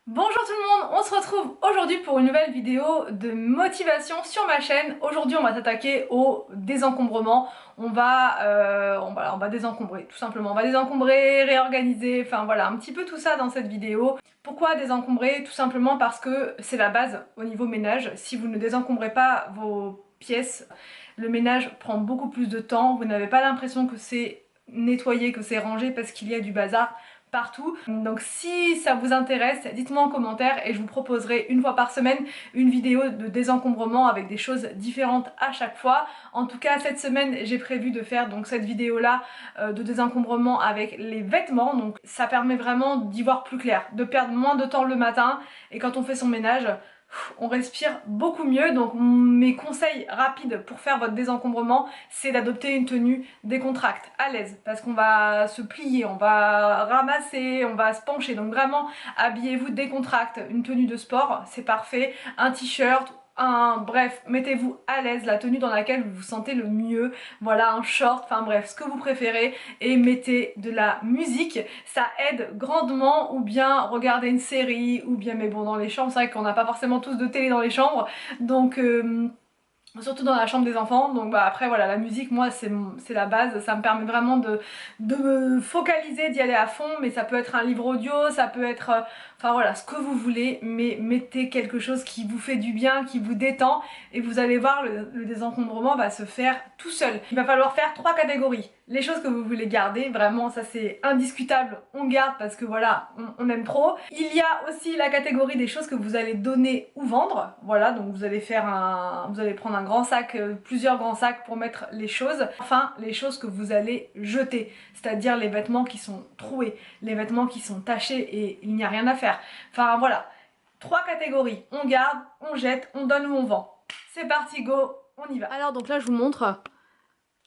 Bonjour tout le monde, on se retrouve aujourd'hui pour une nouvelle vidéo de motivation sur ma chaîne. Aujourd'hui on va s'attaquer au désencombrement. On va désencombrer tout simplement. On va désencombrer, réorganiser, enfin voilà, un petit peu tout ça dans cette vidéo. Pourquoi désencombrer? Tout simplement parce que c'est la base au niveau ménage. Si vous ne désencombrez pas vos pièces, le ménage prend beaucoup plus de temps. Vous n'avez pas l'impression que c'est nettoyé, que c'est rangé parce qu'il y a du bazar partout. Donc si ça vous intéresse, dites-moi en commentaire et je vous proposerai une fois par semaine une vidéo de désencombrement avec des choses différentes à chaque fois. En tout cas cette semaine j'ai prévu de faire donc cette vidéo là de désencombrement avec les vêtements, donc ça permet vraiment d'y voir plus clair, de perdre moins de temps le matin et quand on fait son ménage on respire beaucoup mieux. Donc mes conseils rapides pour faire votre désencombrement, c'est d'adopter une tenue décontractée, à l'aise, parce qu'on va se plier, on va ramasser, on va se pencher. Donc vraiment habillez-vous décontracté, une tenue de sport c'est parfait, un t-shirt, bref, mettez-vous à l'aise, la tenue dans laquelle vous vous sentez le mieux, voilà, un short, enfin bref, ce que vous préférez, et mettez de la musique, ça aide grandement, ou bien regarder une série, ou bien, mais bon, dans les chambres, c'est vrai qu'on n'a pas forcément tous de télé dans les chambres, donc surtout dans la chambre des enfants. Donc bah après voilà, la musique moi c'est la base, ça me permet vraiment de me focaliser, d'y aller à fond. Mais ça peut être un livre audio, ça peut être enfin voilà, ce que vous voulez, mais mettez quelque chose qui vous fait du bien, qui vous détend, et vous allez voir, le désencombrement va se faire tout seul. Il va falloir faire 3 catégories. Les choses que vous voulez garder, vraiment ça c'est indiscutable, on garde parce que voilà, on aime trop. Il y a aussi la catégorie des choses que vous allez donner ou vendre, voilà, donc vous allez prendre un grand sac, plusieurs grands sacs pour mettre les choses. Enfin, les choses que vous allez jeter, c'est-à-dire les vêtements qui sont troués, les vêtements qui sont tachés et il n'y a rien à faire. Enfin voilà, 3 catégories, on garde, on jette, on donne ou on vend. C'est parti, go, on y va. Alors donc là je vous montre,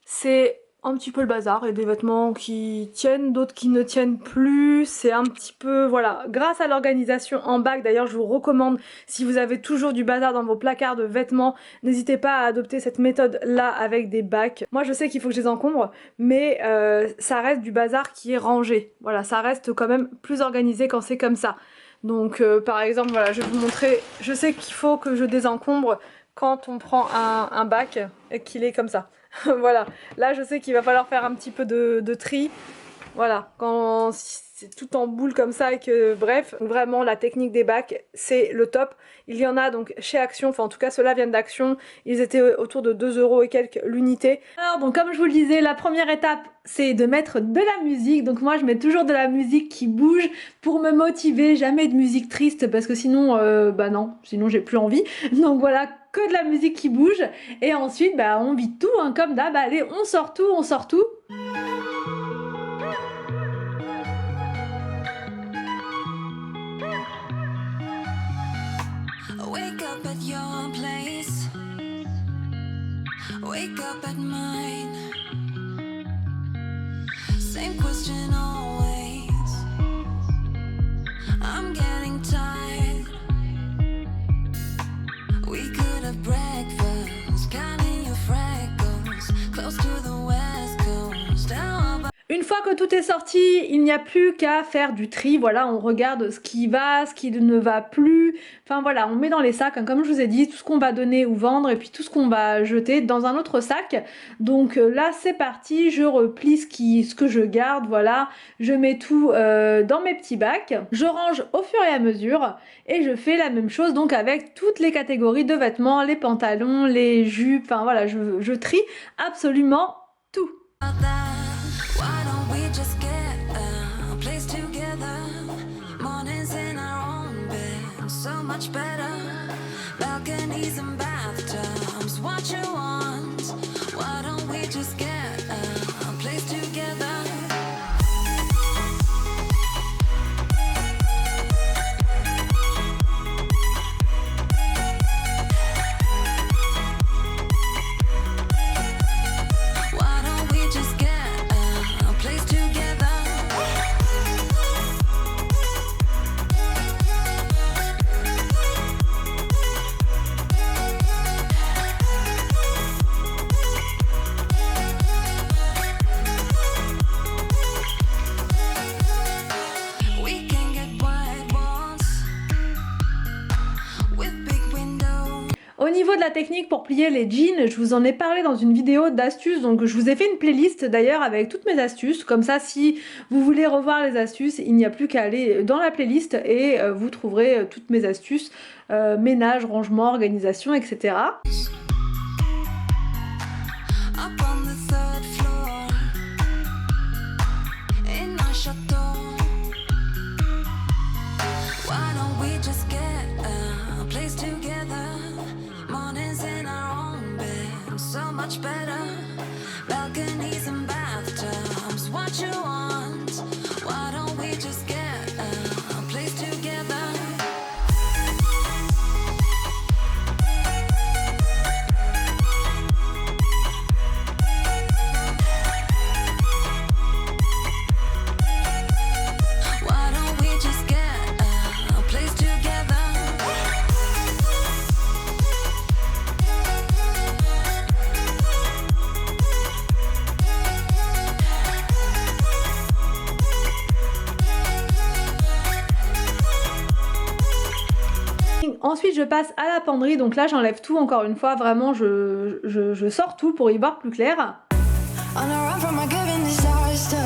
c'est un petit peu le bazar, il y a des vêtements qui tiennent, d'autres qui ne tiennent plus, c'est un petit peu, voilà, grâce à l'organisation en bac, d'ailleurs je vous recommande, si vous avez toujours du bazar dans vos placards de vêtements, n'hésitez pas à adopter cette méthode là avec des bacs. Moi je sais qu'il faut que je les encombre, mais ça reste du bazar qui est rangé, voilà, ça reste quand même plus organisé quand c'est comme ça. Donc par exemple, voilà, je vais vous montrer, je sais qu'il faut que je désencombre quand on prend un bac et qu'il est comme ça. Voilà, là je sais qu'il va falloir faire un petit peu de tri. Voilà, quand c'est tout en boule comme ça et que bref, vraiment la technique des bacs c'est le top. Il y en a donc chez Action, enfin en tout cas ceux-là viennent d'Action, ils étaient autour de 2 € et quelques l'unité. Alors donc comme je vous le disais, la première étape c'est de mettre de la musique. Donc moi je mets toujours de la musique qui bouge pour me motiver, jamais de musique triste parce que sinon bah non, sinon j'ai plus envie. Donc voilà, que de la musique qui bouge, et ensuite bah on vide tout hein, comme d'hab. Allez, on sort tout, on sort tout. Wake up at your place, wake up at mine. Same question always. I'm getting tired. We could have breakfast, counting your freckles, close to the west coast. Une fois que tout est sorti, il n'y a plus qu'à faire du tri. Voilà, on regarde ce qui va, ce qui ne va plus. Enfin voilà, on met dans les sacs, hein, comme je vous ai dit, tout ce qu'on va donner ou vendre et puis tout ce qu'on va jeter dans un autre sac. Donc là, c'est parti, je replie ce que je garde, voilà. Je mets tout dans mes petits bacs. Je range au fur et à mesure et je fais la même chose donc avec toutes les catégories de vêtements, les pantalons, les jupes, enfin voilà, je trie absolument tout. Much better balconies and bathtubs. What you want? Why don't we just get a place together? Why don't we just get a place together? niveau de la technique pour plier les jeans, je vous en ai parlé dans une vidéo d'astuces, donc je vous ai fait une playlist d'ailleurs avec toutes mes astuces, comme ça si vous voulez revoir les astuces, il n'y a plus qu'à aller dans la playlist et vous trouverez toutes mes astuces, ménage, rangement, organisation, etc. Up on the third floor in our chateau. Why don't we just get a place together? Mornings in our own bed, so much better. Balconies and bathtubs, what you want? Why don't we just get a place together? Why don't we just get a place together? Ensuite je passe à la penderie, donc là j'enlève tout encore une fois, vraiment je sors tout pour y voir plus clair. On a run from a given disaster.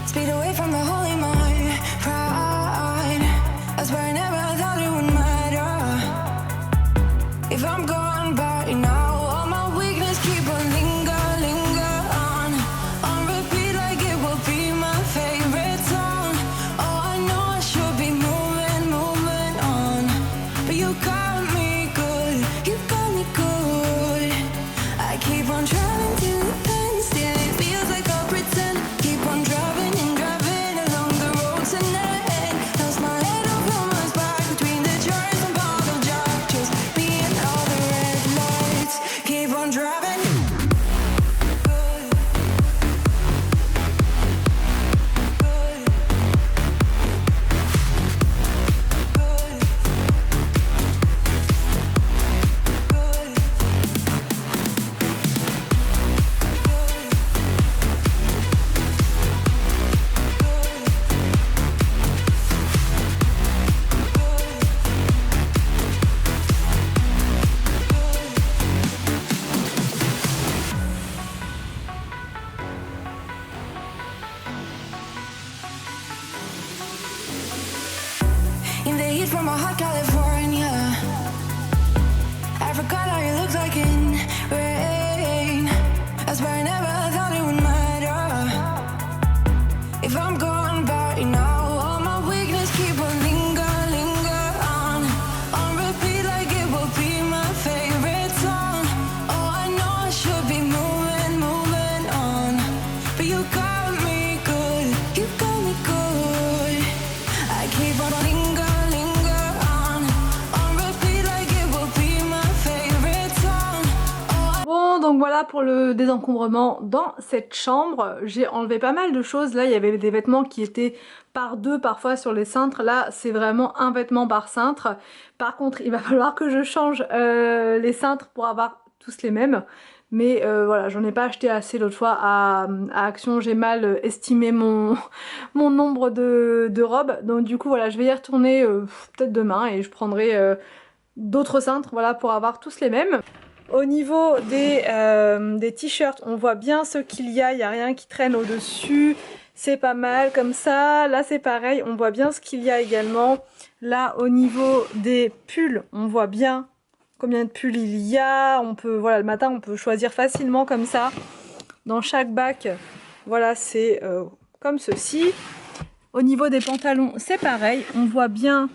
Speed away from the holy mind. Pride. I swear I never thought it would matter. If I'm gone by now, all my weakness keep on linger on. On repeat like it will be my favorite song. Oh, I know I should be moving on. But you got me good, you got me good. I keep on driving to the end, still it feels like I pretend. Keep on driving and driving along the road tonight. Lost my head over my back between the joys and bottle jars. Just me and all the red lights. Keep on driving. Good. Good. Good. In the heat from a hot California, I forgot how you looked like in rain. I swear I never thought it would matter. If I'm gone by now, all my weakness keep on linger on. On repeat like it will be my favorite song. Oh, I know I should be moving on. But you got me good, you got me good. I keep on linger on. On repeat like it will be my favorite song. Bon, donc voilà pour le désencombrement dans cette chambre. J'ai enlevé pas mal de choses. Là il y avait des vêtements qui étaient par deux parfois sur les cintres. Là c'est vraiment un vêtement par cintre. Par contre il va falloir que je change les cintres pour avoir tous les mêmes. Mais voilà, j'en ai pas acheté assez l'autre fois à Action. J'ai mal estimé mon nombre de robes. Donc du coup voilà, je vais y retourner peut-être demain et je prendrai d'autres cintres, voilà, pour avoir tous les mêmes. Au niveau des t-shirts, on voit bien ce qu'il y a rien qui traîne au-dessus. C'est pas mal comme ça. Là c'est pareil, on voit bien ce qu'il y a également. Là au niveau des pulls, on voit bien combien de pulls il y a. On peut, voilà, le matin on peut choisir facilement comme ça. Dans chaque bac, voilà, c'est comme ceci. Au niveau des pantalons, c'est pareil, on voit bien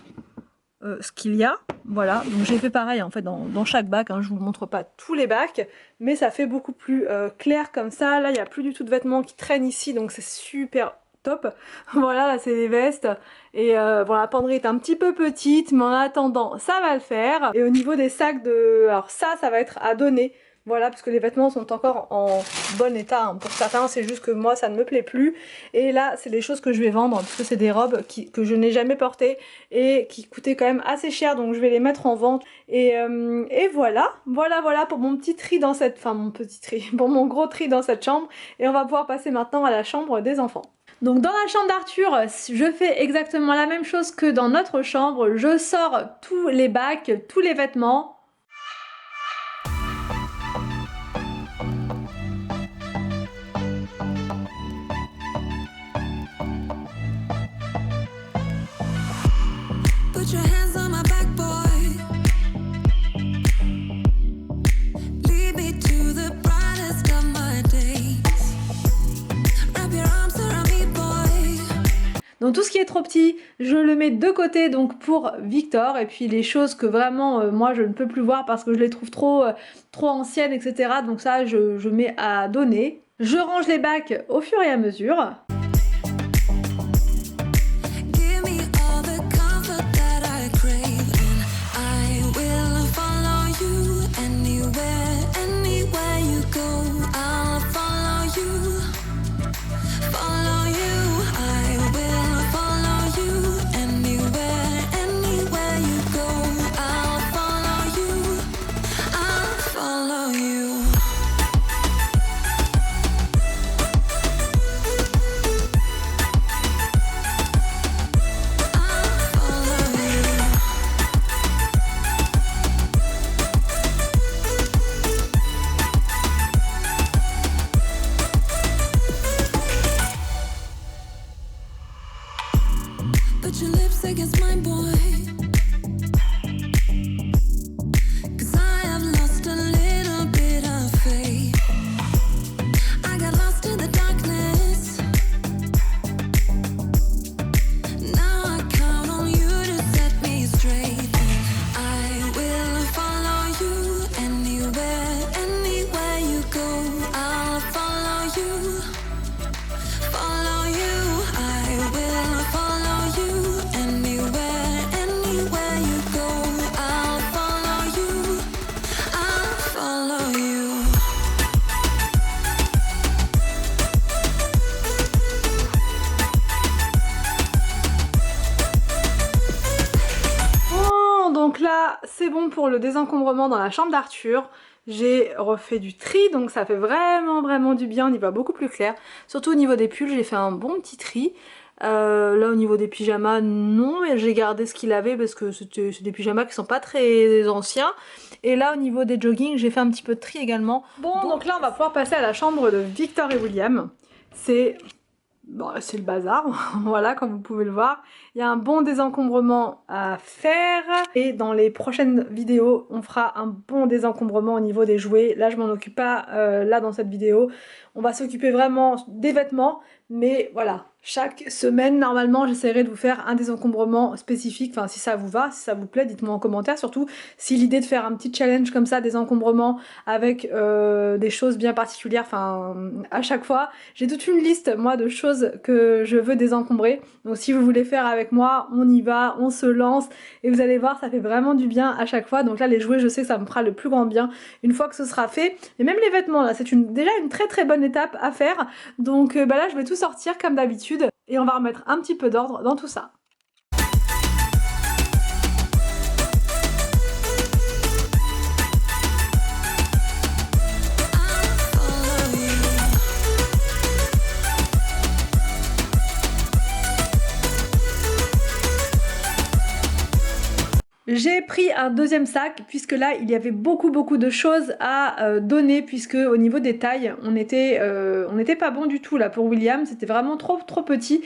ce qu'il y a. Voilà, donc j'ai fait pareil en fait dans chaque bac, hein. Je vous montre pas tous les bacs, mais ça fait beaucoup plus clair comme ça. Là il n'y a plus du tout de vêtements qui traînent ici, donc c'est super top. Voilà, là c'est des vestes, et bon, la penderie est un petit peu petite, mais en attendant ça va le faire. Et au niveau des sacs alors ça va être à donner. Voilà, parce que les vêtements sont encore en bon état, hein. Pour certains c'est juste que moi ça ne me plaît plus. Et là c'est des choses que je vais vendre, parce que c'est des robes que je n'ai jamais portées et qui coûtaient quand même assez cher, donc je vais les mettre en vente. Et voilà pour mon petit tri dans cette... Enfin mon petit tri, pour mon gros tri dans cette chambre. Et on va pouvoir passer maintenant à la chambre des enfants. Donc dans la chambre d'Arthur, je fais exactement la même chose que dans notre chambre. Je sors tous les bacs, tous les vêtements. Put your hands on my back, boy. Lead me to the brightest of my days. Wrap your arms around me, boy. Donc tout ce qui est trop petit, je le mets de côté donc pour Victor. Et puis les choses que vraiment moi je ne peux plus voir parce que je les trouve trop anciennes, etc. Donc ça je mets à donner. Je range les bacs au fur et à mesure. Give me all the comfort that I crave, and I will follow you anywhere, anywhere you go. I'll follow you, follow you. I will follow you anywhere, anywhere you go. I'll follow you, I'll follow you. Put your lips against mine, boy. 'Cause I have lost a little bit of faith. I got lost in the darkness. Now I count on you to set me straight. I will follow you anywhere, anywhere you go. I'll follow you, follow you. I will follow you anywhere, anywhere you go. I'll follow you, I'll follow you. Bon, donc là c'est bon pour le désencombrement dans la chambre d'Arthur. J'ai refait du tri, donc ça fait vraiment du bien, on y va beaucoup plus clair. Surtout au niveau des pulls, j'ai fait un bon petit tri. Là au niveau des pyjamas, non, mais j'ai gardé ce qu'il avait parce que c'est des pyjamas qui sont pas très anciens. Et là au niveau des joggings, j'ai fait un petit peu de tri également. Bon, donc là on va pouvoir passer à la chambre de Victor et William. C'est... Bon, c'est le bazar, voilà, comme vous pouvez le voir. Il y a un bon désencombrement à faire. Et dans les prochaines vidéos, on fera un bon désencombrement au niveau des jouets. Là, je m'en occupe pas là dans cette vidéo. On va s'occuper vraiment des vêtements. Mais voilà, chaque semaine, normalement, j'essaierai de vous faire un désencombrement spécifique. Enfin, si ça vous va, si ça vous plaît, dites-moi en commentaire. Surtout, si l'idée de faire un petit challenge comme ça, désencombrement, avec des choses bien particulières, enfin, à chaque fois, j'ai toute une liste, moi, de choses que je veux désencombrer. Donc, si vous voulez faire avec moi, on y va, on se lance. Et vous allez voir, ça fait vraiment du bien à chaque fois. Donc là, les jouets, je sais que ça me fera le plus grand bien une fois que ce sera fait. Et même les vêtements, là, c'est déjà une très bonne étape à faire. Donc bah là, je vais tout sortir comme d'habitude et on va remettre un petit peu d'ordre dans tout ça. J'ai pris un deuxième sac puisque là il y avait beaucoup de choses à donner, puisque au niveau des tailles on n'était pas bon du tout là pour William, c'était vraiment trop petit.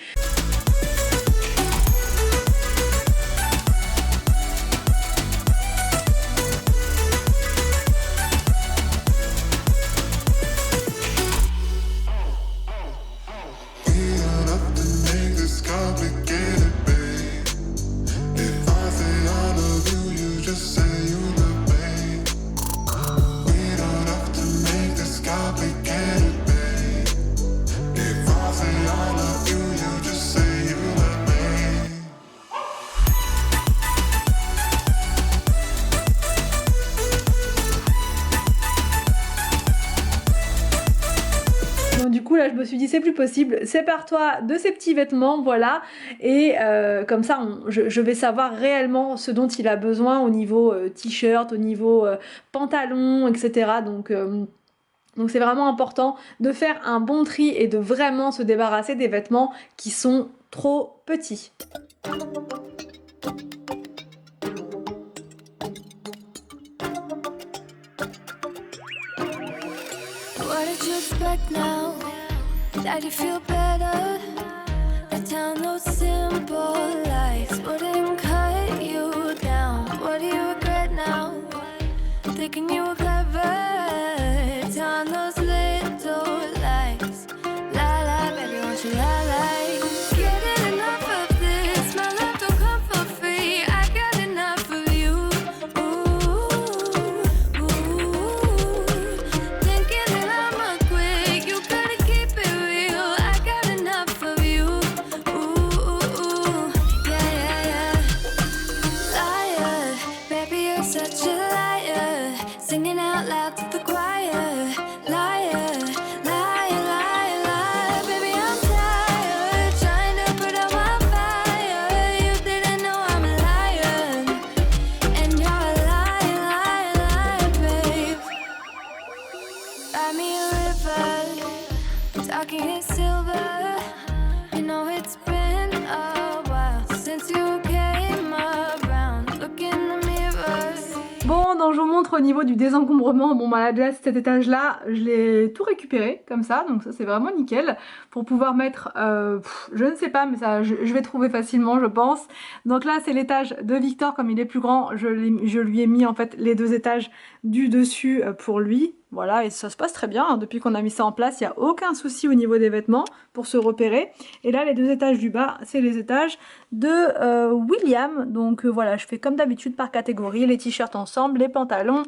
Là je me suis dit c'est plus possible, sépare-toi de ces petits vêtements, voilà, et comme ça je vais savoir réellement ce dont il a besoin au niveau t-shirt, au niveau pantalon, etc. Donc Donc c'est vraiment important de faire un bon tri et de vraiment se débarrasser des vêtements qui sont trop petits. What did you expect now? Did you feel better? The town those simple lights wouldn't cut you down. What do you regret now? Thinking you were clever. Down those little lights. La la, baby, won't you la la? Getting enough of this. My love don't come for free. I got enough of you. Ooh, ooh. Thinking that I'm a quick. You gotta keep it real. I got enough of you. Ooh, yeah, yeah, yeah. Liar, baby, you're such a liar. Singing out loud to the choir. Liar, liar, liar, liar. Baby, I'm tired. Trying to put out my fire. You didn't know I'm a liar. And you're a liar, liar, liar, babe. Buy me a river. Talking in silver. You know it's been a while since you came around. Look in the mirror. Bon, donc je vous montre au niveau du désencombrement. Bon, bah là, cet étage-là, je l'ai tout récupéré comme ça, donc ça c'est vraiment nickel pour pouvoir mettre, je ne sais pas, mais ça, je vais trouver facilement, je pense. Donc là, c'est l'étage de Victor, comme il est plus grand, je lui ai mis en fait les 2 étages du dessus pour lui. Voilà, et ça se passe très bien, hein. Depuis qu'on a mis ça en place, il n'y a aucun souci au niveau des vêtements pour se repérer. Et là, les 2 étages du bas, c'est les étages de William. Donc voilà, je fais comme d'habitude par catégorie, les t-shirts ensemble, les pantalons.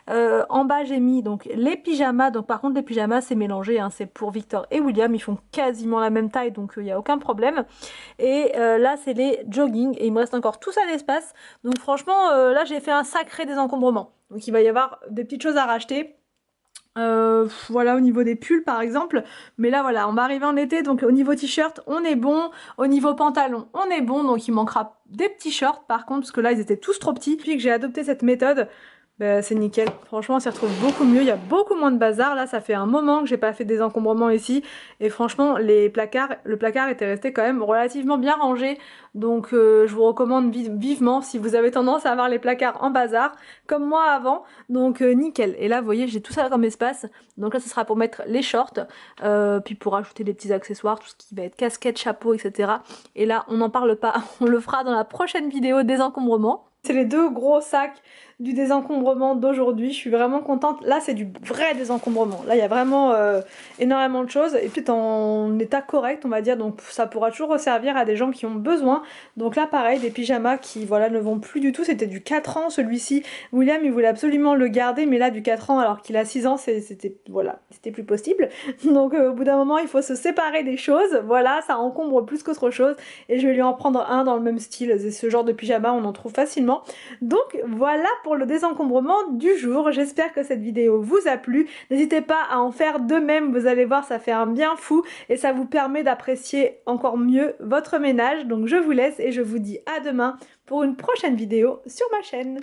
En bas, j'ai mis donc les pyjamas. Donc par contre, les pyjamas, c'est mélangé, hein. C'est pour Victor et William, ils font quasiment la même taille, donc il n'y a aucun problème. Et là, c'est les jogging, et il me reste encore tout ça d'espace. Donc franchement, là, j'ai fait un sacré désencombrement. Donc il va y avoir des petites choses à racheter. Voilà, au niveau des pulls par exemple, mais là voilà, on va arriver en été, donc au niveau t-shirt on est bon, au niveau pantalon on est bon, donc il manquera des petits shorts par contre, parce que là ils étaient tous trop petits. Depuis que j'ai adopté cette méthode, bah, c'est nickel, franchement on s'y retrouve beaucoup mieux, il y a beaucoup moins de bazar. Là ça fait un moment que j'ai pas fait des encombrements ici, et franchement le placard était resté quand même relativement bien rangé, donc je vous recommande vivement si vous avez tendance à avoir les placards en bazar comme moi avant, donc nickel. Et là vous voyez, j'ai tout ça comme espace, donc là ce sera pour mettre les shorts, puis pour ajouter des petits accessoires, tout ce qui va être casquette, chapeau, etc. Et là on n'en parle pas, on le fera dans la prochaine vidéo désencombrement. C'est les 2 gros sacs du désencombrement d'aujourd'hui, je suis vraiment contente. Là c'est du vrai désencombrement, là il y a vraiment énormément de choses, et puis en état correct on va dire, donc ça pourra toujours resservir à des gens qui ont besoin. Donc là pareil, des pyjamas qui voilà ne vont plus du tout, c'était du 4 ans celui-ci, William il voulait absolument le garder, mais là du 4 ans alors qu'il a 6 ans c'était voilà, c'était plus possible. Donc au bout d'un moment il faut se séparer des choses, voilà, ça encombre plus qu'autre chose, et je vais lui en prendre un dans le même style. Ce genre de pyjama on en trouve facilement. Donc voilà pour le désencombrement du jour. J'espère que cette vidéo vous a plu. N'hésitez pas à en faire de même, vous allez voir, ça fait un bien fou et ça vous permet d'apprécier encore mieux votre ménage. Donc je vous laisse et je vous dis à demain pour une prochaine vidéo sur ma chaîne.